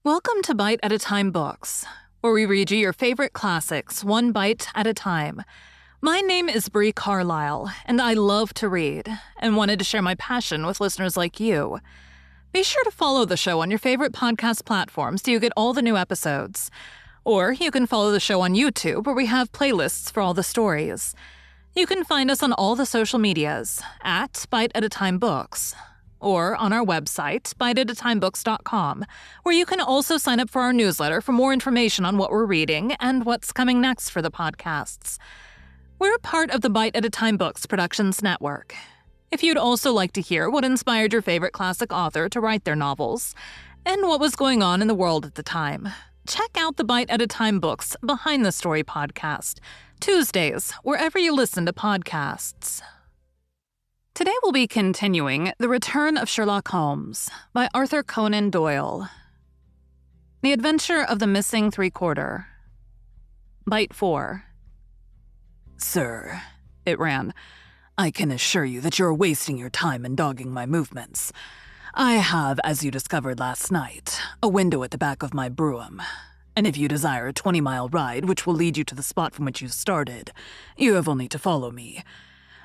Welcome to Bite at a Time Books, where we read you your favorite classics one bite at a time. My name is Bree Carlile, and I love to read, and wanted to share my passion with listeners like you. Be sure to follow the show on your favorite podcast platforms so you get all the new episodes. Or you can follow the show on YouTube, where we have playlists for all the stories. You can find us on all the social medias at Bite at a Time Books, or on our website, biteatatimebooks.com, where you can also sign up for our newsletter for more information on what we're reading and what's coming next for the podcasts. We're part of the Bite at a Time Books Productions Network. If you'd also like to hear what inspired your favorite classic author to write their novels, and what was going on in the world at the time, check out the Bite at a Time Books Behind the Story podcast, Tuesdays, wherever you listen to podcasts. Today we'll be continuing The Return of Sherlock Holmes by Arthur Conan Doyle. The Adventure of the Missing Three-Quarter. Bite 4. Sir, it ran, I can assure you that you're wasting your time in dogging my movements. I have, as you discovered last night, a window at the back of my brougham, and if you desire a 20-mile ride which will lead you to the spot from which you started, you have only to follow me.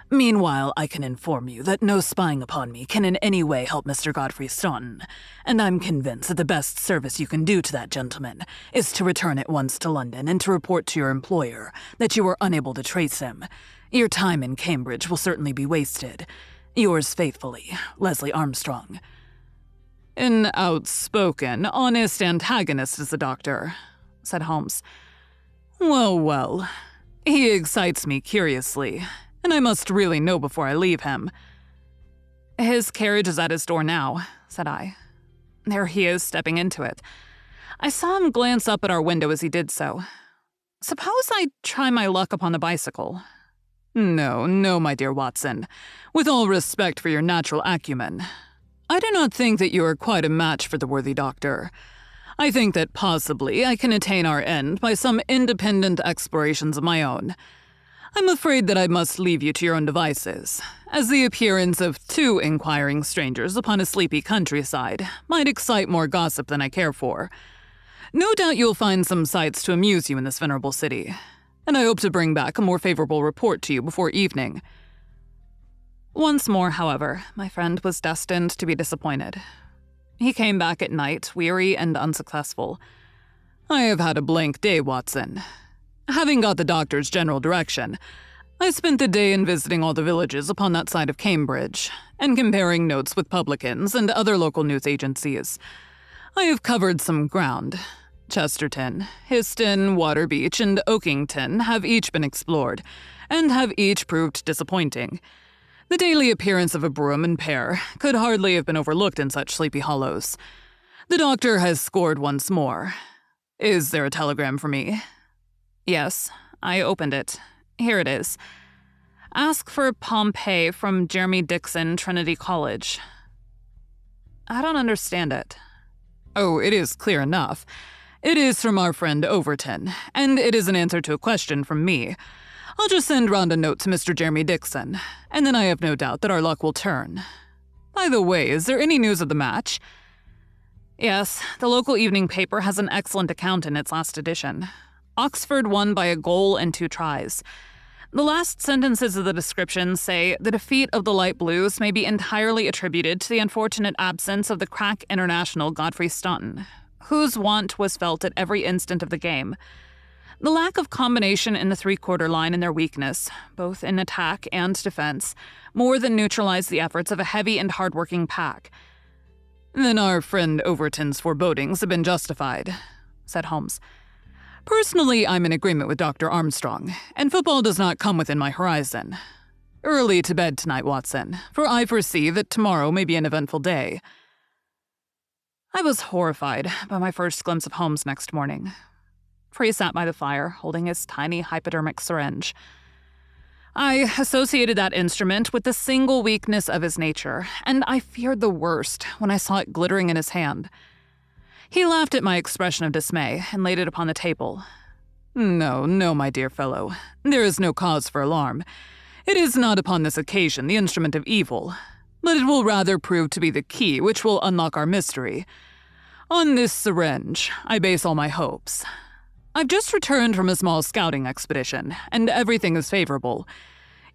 Meanwhile, I can inform you that no spying upon me can in any way help Mr. Godfrey Staunton, and I'm convinced that the best service you can do to that gentleman is to return at once to London and to report to your employer that you were unable to trace him. Your time in Cambridge will certainly be wasted. Yours faithfully, Leslie Armstrong. An outspoken, honest antagonist is the doctor, said Holmes. Well, he excites me curiously, and I must really know before I leave him. His carriage is at his door now, said I. There he is, stepping into it. I saw him glance up at our window as he did so. Suppose I try my luck upon the bicycle. No, my dear Watson. With all respect for your natural acumen, I do not think that you are quite a match for the worthy doctor. I think that possibly I can attain our end by some independent explorations of my own. I'm afraid that I must leave you to your own devices, as the appearance of two inquiring strangers upon a sleepy countryside might excite more gossip than I care for. No doubt you'll find some sights to amuse you in this venerable city, and I hope to bring back a more favorable report to you before evening. Once more, however, my friend was destined to be disappointed. He came back at night, weary and unsuccessful. I have had a blank day, Watson. Having got the doctor's general direction, I spent the day in visiting all the villages upon that side of Cambridge, and comparing notes with publicans and other local news agencies. I have covered some ground. Chesterton, Histon, Waterbeach, and Oakington have each been explored, and have each proved disappointing. The daily appearance of a brougham and pair could hardly have been overlooked in such sleepy hollows. The doctor has scored once more. Is there a telegram for me? Yes, I opened it. Here it is. Ask for Pompey from Jeremy Dixon, Trinity College. I don't understand it. Oh, it is clear enough. It is from our friend Overton, and it is an answer to a question from me. I'll just send round a note to Mr. Jeremy Dixon, and then I have no doubt that our luck will turn. By the way, is there any news of the match? Yes, the local evening paper has an excellent account in its last edition. Oxford won by a goal and 2 tries. The last sentences of the description say the defeat of the Light Blues may be entirely attributed to the unfortunate absence of the crack international Godfrey Staunton, whose want was felt at every instant of the game. The lack of combination in the three-quarter line and their weakness, both in attack and defense, more than neutralized the efforts of a heavy and hard-working pack. Then our friend Overton's forebodings have been justified, said Holmes. Personally, I'm in agreement with Dr. Armstrong, and football does not come within my horizon. Early to bed tonight, Watson, for I foresee that tomorrow may be an eventful day. I was horrified by my first glimpse of Holmes next morning. For he sat by the fire, holding his tiny hypodermic syringe. I associated that instrument with the single weakness of his nature, and I feared the worst when I saw it glittering in his hand. He laughed at my expression of dismay and laid it upon the table. No, my dear fellow. There is no cause for alarm. It is not upon this occasion the instrument of evil, but it will rather prove to be the key which will unlock our mystery. On this syringe, I base all my hopes. I've just returned from a small scouting expedition, and everything is favorable.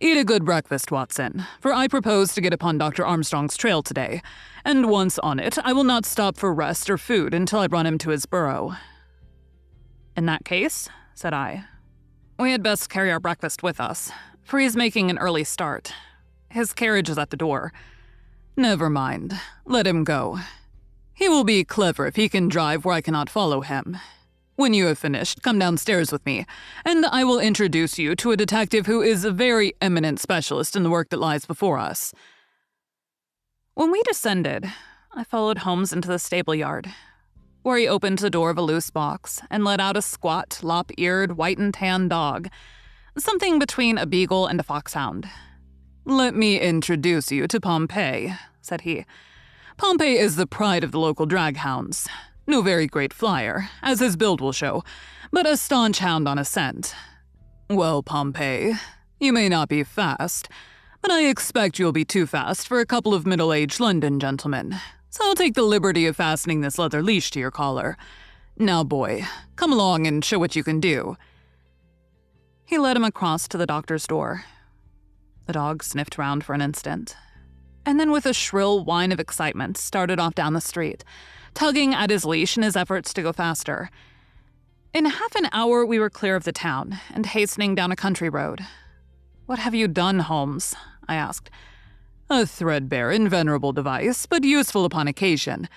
Eat a good breakfast, Watson, for I propose to get upon Dr. Armstrong's trail today, and once on it, I will not stop for rest or food until I run him to his burrow." "In that case," said I, "we had best carry our breakfast with us, for he's making an early start. His carriage is at the door." "Never mind. Let him go. He will be clever if he can drive where I cannot follow him. When you have finished, come downstairs with me, and I will introduce you to a detective who is a very eminent specialist in the work that lies before us." When we descended, I followed Holmes into the stable yard, where he opened the door of a loose box and let out a squat, lop-eared, white and tan dog, something between a beagle and a foxhound. "Let me introduce you to Pompey," said he. "Pompey is the pride of the local draghounds. No very great flyer, as his build will show, but a staunch hound on a scent. Well, Pompey, you may not be fast, but I expect you'll be too fast for a couple of middle-aged London gentlemen, so I'll take the liberty of fastening this leather leash to your collar. Now, boy, come along and show what you can do." He led him across to the doctor's door. The dog sniffed round for an instant, and then with a shrill whine of excitement started off down the street, tugging at his leash in his efforts to go faster. In half an hour we were clear of the town and hastening down a country road. "What have you done, Holmes?" I asked. "A threadbare and venerable device, but useful upon occasion.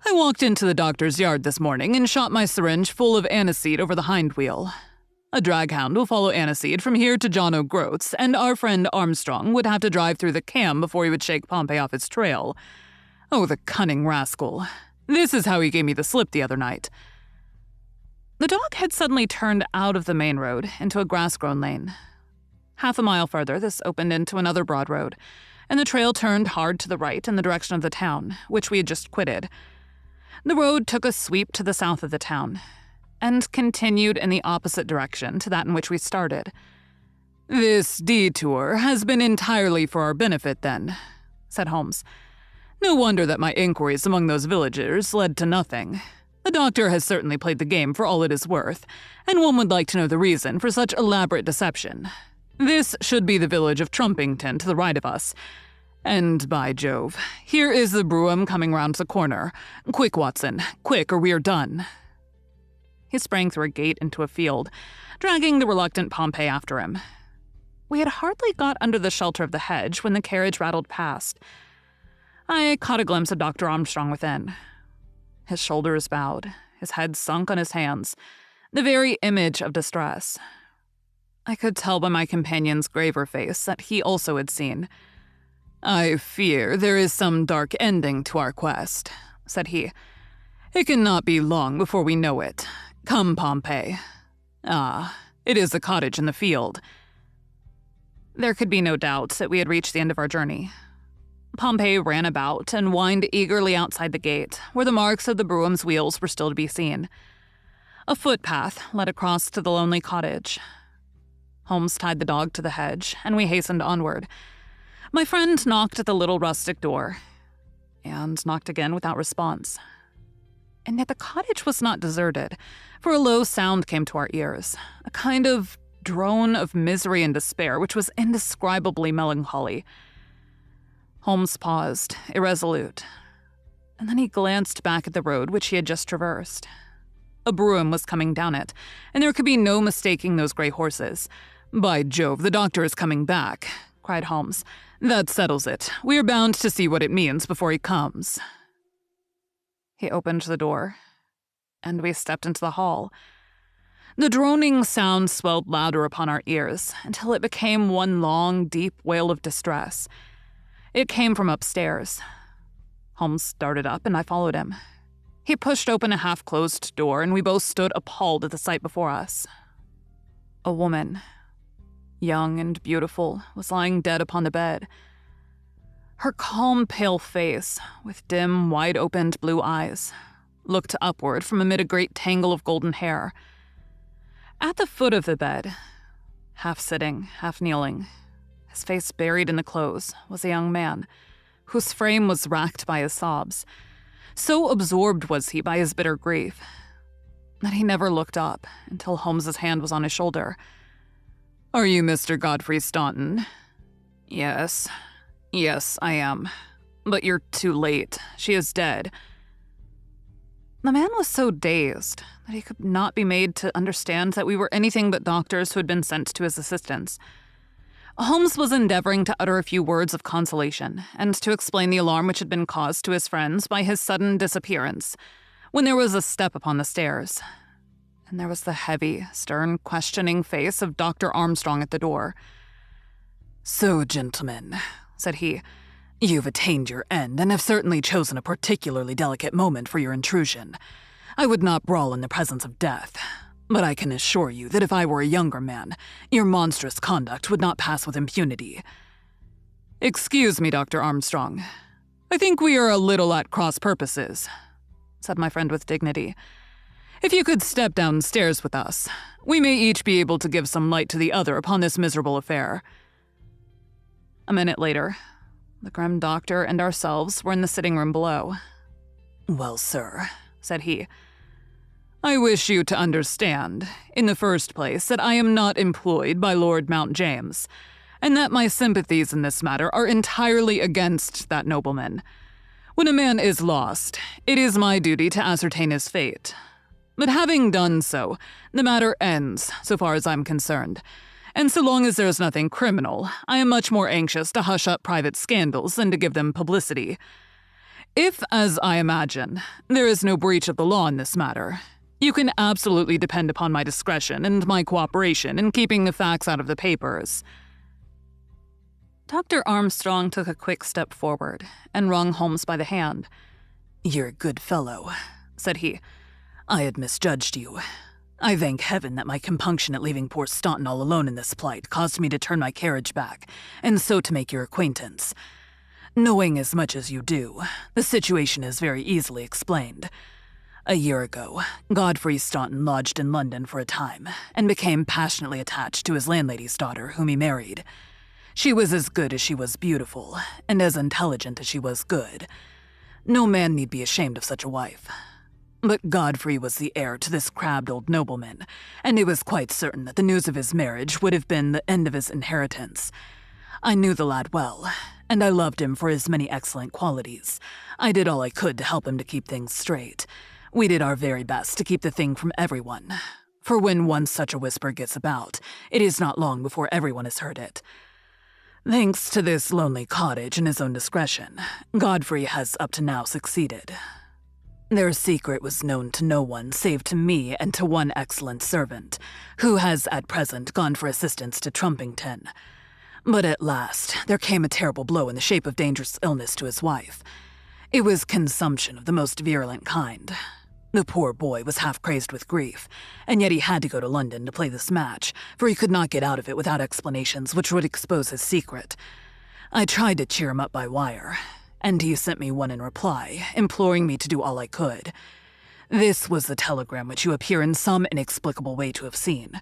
I walked into the doctor's yard this morning and shot my syringe full of aniseed over the hind wheel. A draghound will follow aniseed from here to John O'Groats, and our friend Armstrong would have to drive through the Cam before he would shake Pompey off his trail. Oh, the cunning rascal. This is how he gave me the slip the other night." The dog had suddenly turned out of the main road into a grass-grown lane. Half a mile further, this opened into another broad road, and the trail turned hard to the right in the direction of the town, which we had just quitted. The road took a sweep to the south of the town, and continued in the opposite direction to that in which we started. "This detour has been entirely for our benefit, then," said Holmes. "No wonder that my inquiries among those villagers led to nothing. The doctor has certainly played the game for all it is worth, and one would like to know the reason for such elaborate deception. This should be the village of Trumpington to the right of us. And, by Jove, here is the brougham coming round the corner. Quick, Watson, quick, or we are done." He sprang through a gate into a field, dragging the reluctant Pompey after him. We had hardly got under the shelter of the hedge when the carriage rattled past. I caught a glimpse of Dr. Armstrong within. His shoulders bowed, his head sunk on his hands, the very image of distress. I could tell by my companion's graver face that he also had seen. "I fear there is some dark ending to our quest," said he. "It cannot be long before we know it. Come, Pompey. Ah, it is the cottage in the field." There could be no doubt that we had reached the end of our journey. Pompey ran about and whined eagerly outside the gate, where the marks of the brougham's wheels were still to be seen. A footpath led across to the lonely cottage. Holmes tied the dog to the hedge, and we hastened onward. My friend knocked at the little rustic door, and knocked again without response. And yet the cottage was not deserted, for a low sound came to our ears, a kind of drone of misery and despair which was indescribably melancholy. Holmes paused, irresolute, and then he glanced back at the road which he had just traversed. A brougham was coming down it, and there could be no mistaking those gray horses. "By Jove, the doctor is coming back," cried Holmes. "That settles it. We are bound to see what it means before he comes." He opened the door, and we stepped into the hall. The droning sound swelled louder upon our ears until it became one long, deep wail of distress. It came from upstairs. Holmes started up, and I followed him. He pushed open a half-closed door, and we both stood appalled at the sight before us. A woman, young and beautiful, was lying dead upon the bed. Her calm, pale face, with dim, wide-opened blue eyes, looked upward from amid a great tangle of golden hair. At the foot of the bed, half sitting, half kneeling, his face buried in the clothes, was a young man, whose frame was racked by his sobs. So absorbed was he by his bitter grief that he never looked up until Holmes's hand was on his shoulder. "Are you Mr. Godfrey Staunton?" Yes, I am. But you're too late. She is dead." The man was so dazed that he could not be made to understand that we were anything but doctors who had been sent to his assistance. Holmes was endeavoring to utter a few words of consolation and to explain the alarm which had been caused to his friends by his sudden disappearance, when there was a step upon the stairs, and there was the heavy, stern, questioning face of Dr. Armstrong at the door. "So, gentlemen," said he, "you've attained your end and have certainly chosen a particularly delicate moment for your intrusion. I would not brawl in the presence of death, but I can assure you that if I were a younger man, your monstrous conduct would not pass with impunity." "Excuse me, Dr. Armstrong. I think we are a little at cross purposes," said my friend with dignity. "If you could step downstairs with us, we may each be able to give some light to the other upon this miserable affair." A minute later, the grim doctor and ourselves were in the sitting room below. "Well, sir," said he, "I wish you to understand, in the first place, that I am not employed by Lord Mount James, and that my sympathies in this matter are entirely against that nobleman. When a man is lost, it is my duty to ascertain his fate. But having done so, the matter ends, so far as I'm concerned. And so long as there is nothing criminal, I am much more anxious to hush up private scandals than to give them publicity. If, as I imagine, there is no breach of the law in this matter, you can absolutely depend upon my discretion and my cooperation in keeping the facts out of the papers." Dr. Armstrong took a quick step forward and wrung Holmes by the hand. "You're a good fellow," said he. "I had misjudged you. I thank heaven that my compunction at leaving poor Staunton all alone in this plight caused me to turn my carriage back, and so to make your acquaintance. Knowing as much as you do, the situation is very easily explained. A year ago, Godfrey Staunton lodged in London for a time, and became passionately attached to his landlady's daughter, whom he married. She was as good as she was beautiful, and as intelligent as she was good. No man need be ashamed of such a wife. But Godfrey was the heir to this crabbed old nobleman, and it was quite certain that the news of his marriage would have been the end of his inheritance. I knew the lad well, and I loved him for his many excellent qualities. I did all I could to help him to keep things straight. We did our very best to keep the thing from everyone, for when once such a whisper gets about, it is not long before everyone has heard it. Thanks to this lonely cottage and his own discretion, Godfrey has up to now succeeded. Their secret was known to no one save to me and to one excellent servant, who has at present gone for assistance to Trumpington. But at last, there came a terrible blow in the shape of dangerous illness to his wife. It was consumption of the most virulent kind. The poor boy was half crazed with grief, and yet he had to go to London to play this match, for he could not get out of it without explanations which would expose his secret. I tried to cheer him up by wire, and he sent me one in reply, imploring me to do all I could. This was the telegram which you appear in some inexplicable way to have seen.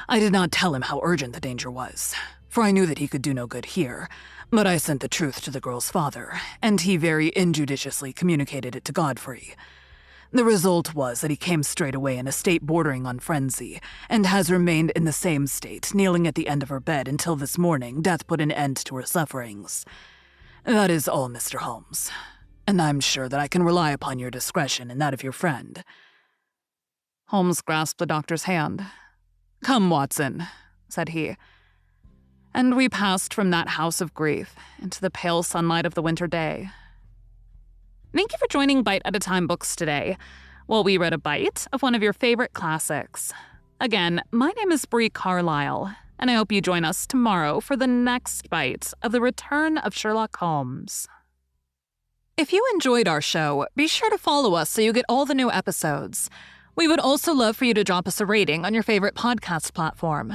I did not tell him how urgent the danger was, for I knew that he could do no good here, but I sent the truth to the girl's father, and he very injudiciously communicated it to Godfrey. The result was that he came straight away in a state bordering on frenzy, and has remained in the same state, kneeling at the end of her bed until this morning death put an end to her sufferings. That is all, Mr. Holmes, and I'm sure that I can rely upon your discretion and that of your friend." Holmes grasped the doctor's hand. "Come, Watson," said he. And we passed from that house of grief into the pale sunlight of the winter day. Thank you for joining Bite at a Time Books today, while we read a bite of one of your favorite classics. Again, my name is Bree Carlile, and I hope you join us tomorrow for the next bite of The Return of Sherlock Holmes. If you enjoyed our show, be sure to follow us so you get all the new episodes. We would also love for you to drop us a rating on your favorite podcast platform.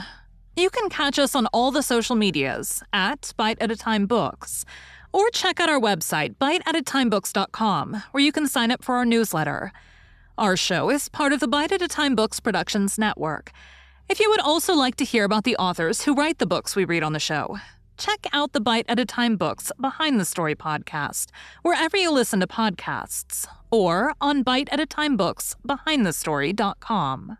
You can catch us on all the social medias at Bite at a Time Books, or check out our website, biteatatimebooks.com, where you can sign up for our newsletter. Our show is part of the Bite at a Time Books Productions Network. If you would also like to hear about the authors who write the books we read on the show, check out the Bite at a Time Books Behind the Story podcast, wherever you listen to podcasts, or on biteatatimebooksbehindthestory.com.